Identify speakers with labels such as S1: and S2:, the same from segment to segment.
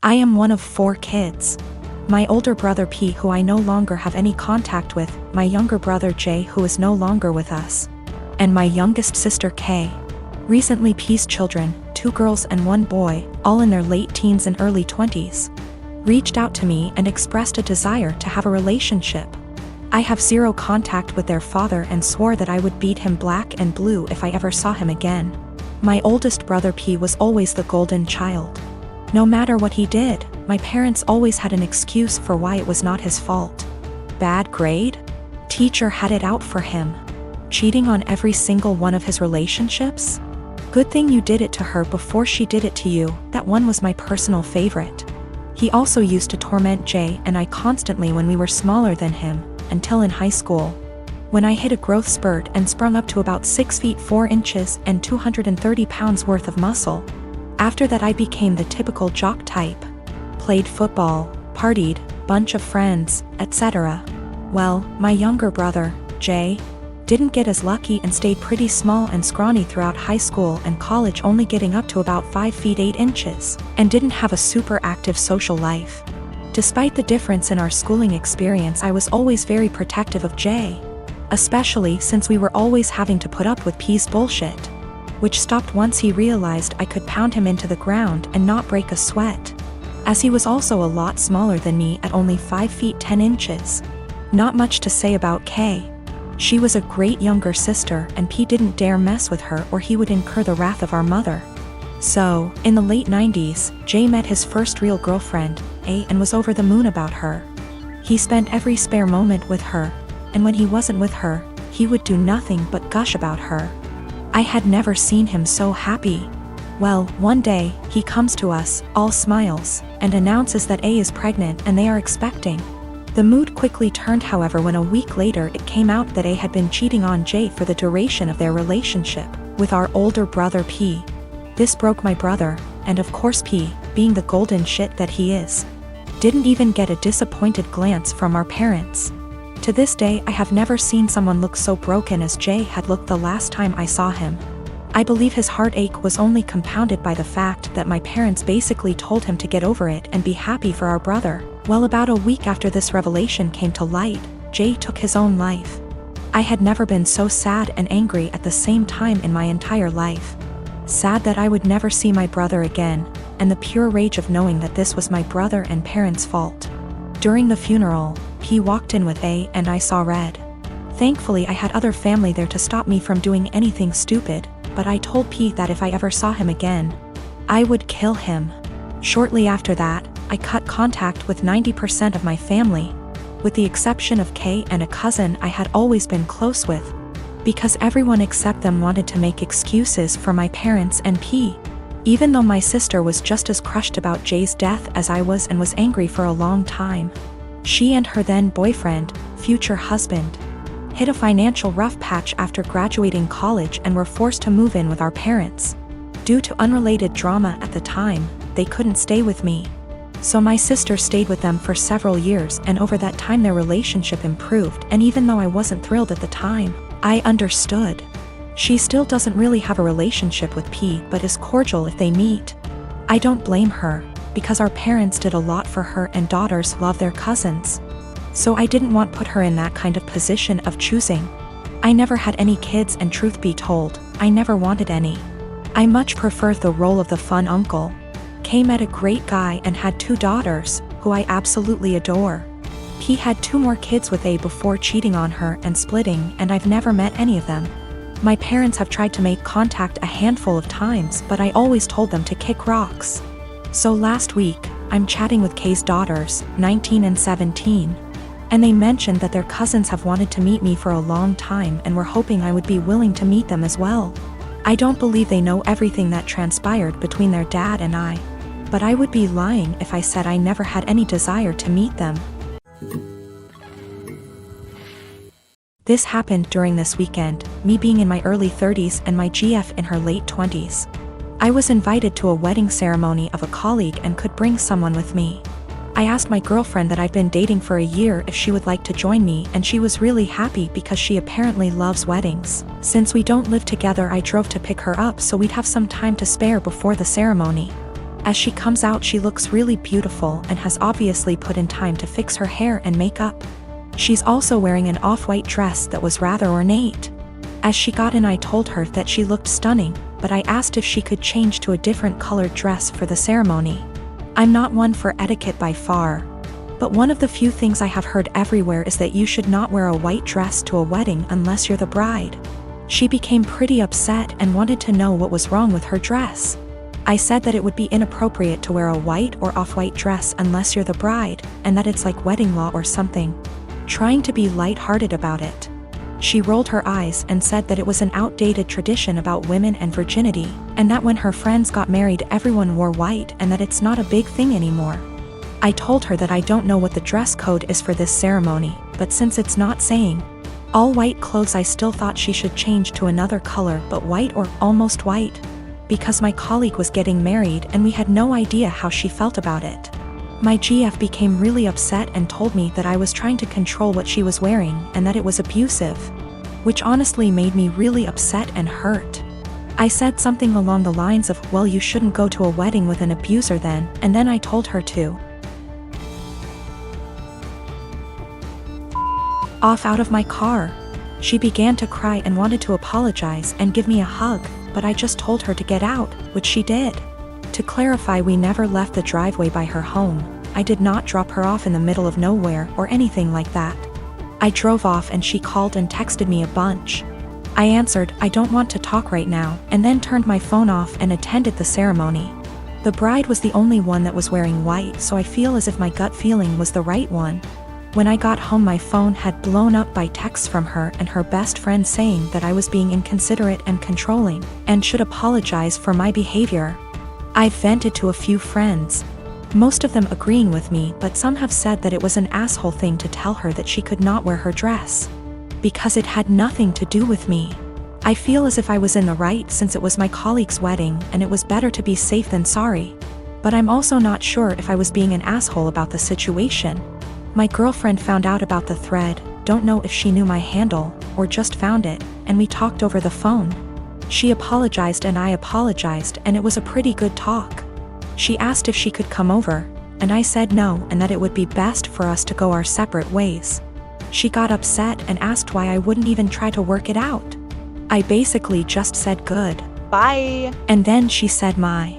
S1: I am one of 4 kids. My older brother P, who I no longer have any contact with, my younger brother J, who is no longer with us, and my youngest sister K. Recently P's children, 2 girls and 1 boy, all in their late teens and early 20s, reached out to me and expressed a desire to have a relationship. I have 0 contact with their father and swore that I would beat him black and blue if I ever saw him again. My oldest brother P was always the golden child. No matter what he did, my parents always had an excuse for why it was not his fault. Bad grade? Teacher had it out for him. Cheating on every single one of his relationships? Good thing you did it to her before she did it to you. That one was my personal favorite. He also used to torment Jay and I constantly when we were smaller than him, until in high school, when I hit a growth spurt and sprung up to about 6 feet 4 inches and 230 pounds worth of muscle. After that I became the typical jock type. Played football, partied, bunch of friends, etc. Well, my younger brother, Jay, didn't get as lucky and stayed pretty small and scrawny throughout high school and college, only getting up to about 5 feet 8 inches, and didn't have a super active social life. Despite the difference in our schooling experience, I was always very protective of Jay, especially since we were always having to put up with P's bullshit, which stopped once he realized I could pound him into the ground and not break a sweat, as he was also a lot smaller than me at only 5 feet 10 inches. Not much to say about Kay. She was a great younger sister and P didn't dare mess with her or he would incur the wrath of our mother. So, in the late 90s, Jay met his first real girlfriend, A, and was over the moon about her. He spent every spare moment with her, and when he wasn't with her, he would do nothing but gush about her. I had never seen him so happy. Well, one day, he comes to us, all smiles, and announces that A is pregnant and they are expecting. The mood quickly turned, however, when a week later it came out that A had been cheating on Jay for the duration of their relationship with our older brother P. This broke my brother, and of course P, being the golden shit that he is, didn't even get a disappointed glance from our parents. To this day I have never seen someone look so broken as Jay had looked the last time I saw him. I believe his heartache was only compounded by the fact that my parents basically told him to get over it and be happy for our brother. Well, about a week after this revelation came to light, Jay took his own life. I had never been so sad and angry at the same time in my entire life. Sad that I would never see my brother again, and the pure rage of knowing that this was my brother and parents' fault. During the funeral, P walked in with A and I saw red. Thankfully I had other family there to stop me from doing anything stupid, but I told P that if I ever saw him again, I would kill him. Shortly after that, I cut contact with 90% of my family, with the exception of K and a cousin I had always been close with, because everyone except them wanted to make excuses for my parents and P. Even though my sister was just as crushed about Jay's death as I was and was angry for a long time. She and her then boyfriend, future husband, hit a financial rough patch after graduating college and were forced to move in with our parents. Due to unrelated drama at the time, they couldn't stay with me. So my sister stayed with them for several years, and over that time their relationship improved, and even though I wasn't thrilled at the time, I understood. She still doesn't really have a relationship with P, but is cordial if they meet. I don't blame her, because our parents did a lot for her and daughters love their cousins. So I didn't want to put her in that kind of position of choosing. I never had any kids, and truth be told, I never wanted any. I much preferred the role of the fun uncle. Kay met a great guy and had 2 daughters, who I absolutely adore. P had 2 more kids with A before cheating on her and splitting, and I've never met any of them. My parents have tried to make contact a handful of times, but I always told them to kick rocks. So last week, I'm chatting with Kay's daughters, 19 and 17. And they mentioned that their cousins have wanted to meet me for a long time and were hoping I would be willing to meet them as well. I don't believe they know everything that transpired between their dad and I, but I would be lying if I said I never had any desire to meet them. This happened during this weekend, me being in my early 30s and my GF in her late 20s. I was invited to a wedding ceremony of a colleague and could bring someone with me. I asked my girlfriend that I've been dating for a year if she would like to join me, and she was really happy because she apparently loves weddings. Since we don't live together, I drove to pick her up so we'd have some time to spare before the ceremony. As she comes out, she looks really beautiful and has obviously put in time to fix her hair and makeup. She's also wearing an off-white dress that was rather ornate. As she got in, I told her that she looked stunning, but I asked if she could change to a different colored dress for the ceremony. I'm not one for etiquette by far, but one of the few things I have heard everywhere is that you should not wear a white dress to a wedding unless you're the bride. She became pretty upset and wanted to know what was wrong with her dress. I said that it would be inappropriate to wear a white or off-white dress unless you're the bride, and that it's like wedding law or something. Trying to be light-hearted about it. She rolled her eyes and said that it was an outdated tradition about women and virginity, and that when her friends got married everyone wore white and that it's not a big thing anymore. I told her that I don't know what the dress code is for this ceremony, but since it's not saying all white clothes, I still thought she should change to another color, but white or almost white, because my colleague was getting married and we had no idea how she felt about it. My GF became really upset and told me that I was trying to control what she was wearing and that it was abusive, which honestly made me really upset and hurt. I said something along the lines of, well, you shouldn't go to a wedding with an abuser then, and then I told her to off out of my car. She began to cry and wanted to apologize and give me a hug, but I just told her to get out, which she did. To clarify, we never left the driveway by her home. I did not drop her off in the middle of nowhere or anything like that. I drove off and she called and texted me a bunch. I answered, I don't want to talk right now, and then turned my phone off and attended the ceremony. The bride was the only one that was wearing white, so I feel as if my gut feeling was the right one. When I got home, my phone had blown up by texts from her and her best friend saying that I was being inconsiderate and controlling, and should apologize for my behavior. I've vented to a few friends, most of them agreeing with me, but some have said that it was an asshole thing to tell her that she could not wear her dress, because it had nothing to do with me. I feel as if I was in the right since it was my colleague's wedding and it was better to be safe than sorry. But I'm also not sure if I was being an asshole about the situation. My girlfriend found out about the thread, don't know if she knew my handle, or just found it, and we talked over the phone. She apologized and I apologized, and it was a pretty good talk. She asked if she could come over, and I said no and that it would be best for us to go our separate ways. She got upset and asked why I wouldn't even try to work it out. I basically just said good.
S2: Bye.
S1: And then she said my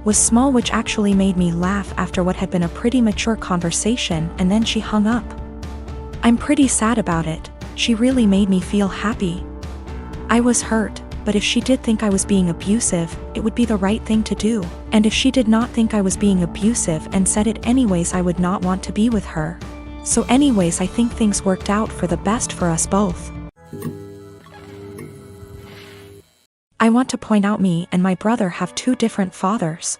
S1: was small, which actually made me laugh after what had been a pretty mature conversation, and then she hung up. I'm pretty sad about it. She really made me feel happy. I was hurt, but if she did think I was being abusive, it would be the right thing to do. And if she did not think I was being abusive and said it anyways, I would not want to be with her. So anyways, I think things worked out for the best for us both. I want to point out me and my brother have two different fathers.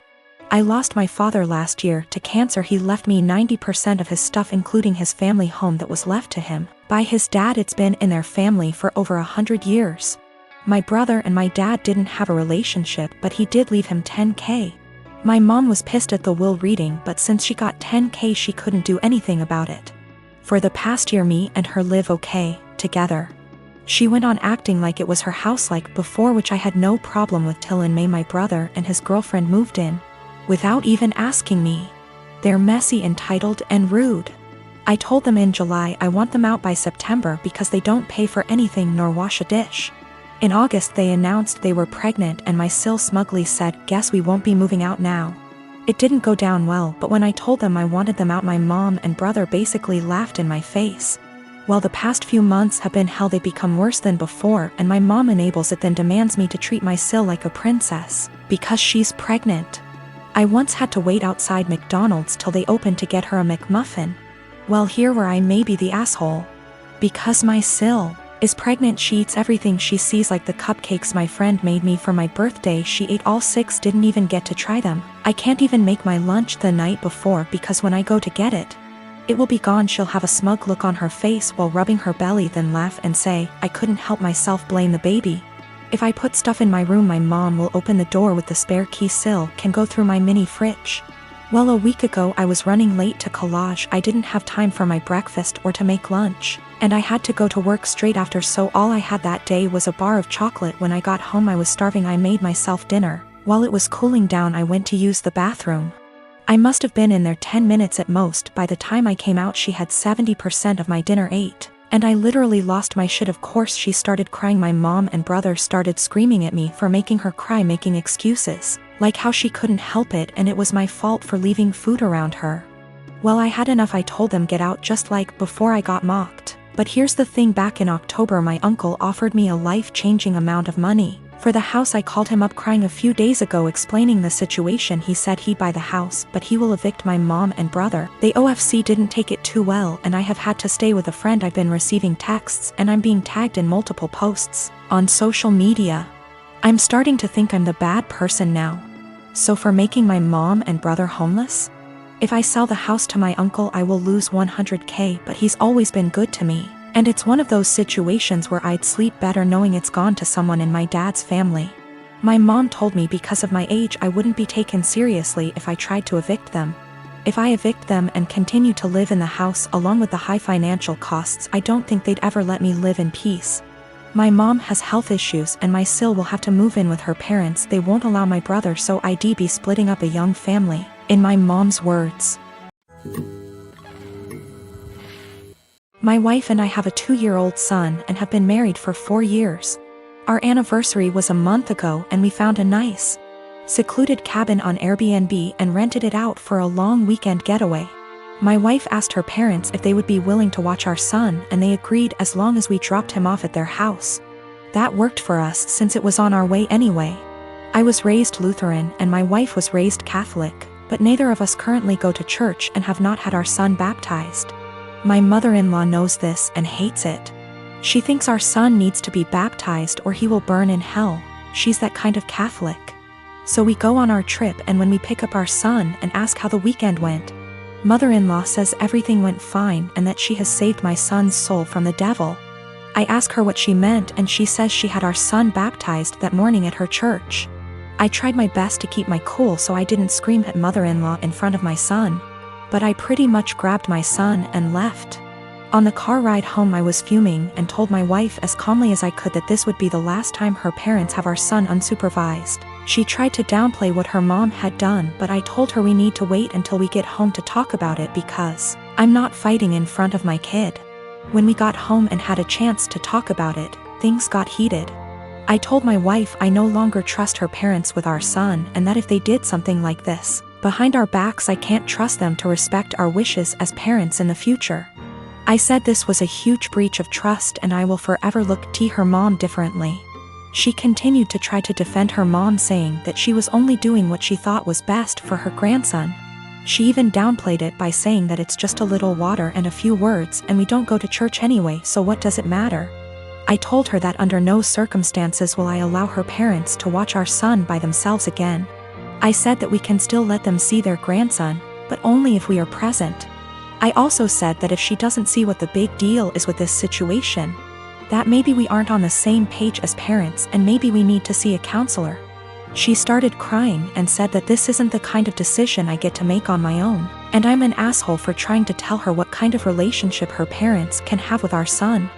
S1: I lost my father last year to cancer. He left me 90% of his stuff, including his family home that was left to him by his dad. It's been in their family for over 100 years. My brother and my dad didn't have a relationship, but he did leave him $10K. My mom was pissed at the will reading, but since she got $10K, she couldn't do anything about it. For the past year, me and her live okay together. She went on acting like it was her house like before, which I had no problem with, till in May my brother and his girlfriend moved in without even asking me. They're messy, entitled, and rude. I told them in July I want them out by September because they don't pay for anything nor wash a dish. In August they announced they were pregnant and my sil smugly said, guess we won't be moving out now. It didn't go down well, but when I told them I wanted them out, my mom and brother basically laughed in my face. Well, the past few months have been hell. They become worse than before, and my mom enables it, then demands me to treat my sil like a princess because she's pregnant. I once had to wait outside McDonald's till they opened to get her a McMuffin. Well, here where I may be the asshole. Because my sil is pregnant, she eats everything she sees, like the cupcakes my friend made me for my birthday. She ate all 6, didn't even get to try them. I can't even make my lunch the night before because when I go to get it, it will be gone. She'll have a smug look on her face while rubbing her belly, then laugh and say, I couldn't help myself, blame the baby. If I put stuff in my room, my mom will open the door with the spare key. Sil can go through my mini fridge. Well, a week ago I was running late to collage. I didn't have time for my breakfast or to make lunch, and I had to go to work straight after, so all I had that day was a bar of chocolate. When I got home I was starving. I made myself dinner. While it was cooling down I went to use the bathroom. I must have been in there 10 minutes at most. By the time I came out she had 70% of my dinner ate. And I literally lost my shit. Of course she started crying. My mom and brother started screaming at me for making her cry, making excuses, like how she couldn't help it and it was my fault for leaving food around her. Well, I had enough. I told them get out, just like before I got mocked. But here's the thing, back in October my uncle offered me a life-changing amount of money for the house. I called him up crying a few days ago explaining the situation. He said he'd buy the house, but he will evict my mom and brother. They OFC didn't take it too well and I have had to stay with a friend. I've been receiving texts and I'm being tagged in multiple posts on social media. I'm starting to think I'm the bad person now. So for making my mom and brother homeless? If I sell the house to my uncle I will lose 100K, but he's always been good to me. And it's one of those situations where I'd sleep better knowing it's gone to someone in my dad's family. My mom told me because of my age I wouldn't be taken seriously if I tried to evict them. If I evict them and continue to live in the house along with the high financial costs, I don't think they'd ever let me live in peace. My mom has health issues and my sil will have to move in with her parents. They won't allow my brother, so I'd be splitting up a young family. In my mom's words. My wife and I have a 2-year-old son and have been married for 4 years. Our anniversary was a month ago and we found a nice, secluded cabin on Airbnb and rented it out for a long weekend getaway. My wife asked her parents if they would be willing to watch our son and they agreed as long as we dropped him off at their house. That worked for us since it was on our way anyway. I was raised Lutheran and my wife was raised Catholic, but neither of us currently go to church and have not had our son baptized. My mother-in-law knows this and hates it. She thinks our son needs to be baptized or he will burn in hell. She's that kind of Catholic. So we go on our trip and when we pick up our son and ask how the weekend went, mother-in-law says everything went fine and that she has saved my son's soul from the devil. I ask her what she meant and she says she had our son baptized that morning at her church. I tried my best to keep my cool so I didn't scream at mother-in-law in front of my son, but I pretty much grabbed my son and left. On the car ride home I was fuming and told my wife as calmly as I could that this would be the last time her parents have our son unsupervised. She tried to downplay what her mom had done, but I told her we need to wait until we get home to talk about it because I'm not fighting in front of my kid. When we got home and had a chance to talk about it, things got heated. I told my wife I no longer trust her parents with our son and that if they did something like this behind our backs I can't trust them to respect our wishes as parents in the future. I said this was a huge breach of trust and I will forever look at her mom differently. She continued to try to defend her mom, saying that she was only doing what she thought was best for her grandson. She even downplayed it by saying that it's just a little water and a few words and we don't go to church anyway, so what does it matter? I told her that under no circumstances will I allow her parents to watch our son by themselves again. I said that we can still let them see their grandson, but only if we are present. I also said that if she doesn't see what the big deal is with this situation, that maybe we aren't on the same page as parents and maybe we need to see a counselor. She started crying and said that this isn't the kind of decision I get to make on my own, and I'm an asshole for trying to tell her what kind of relationship her parents can have with our son.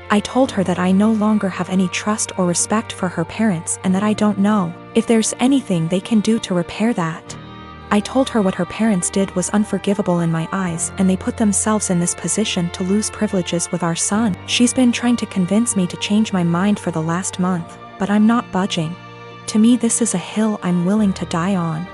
S1: I told her that I no longer have any trust or respect for her parents and that I don't know if there's anything they can do to repair that. I told her what her parents did was unforgivable in my eyes and they put themselves in this position to lose privileges with our son. She's been trying to convince me to change my mind for the last month, but I'm not budging. To me this is a hill I'm willing to die on.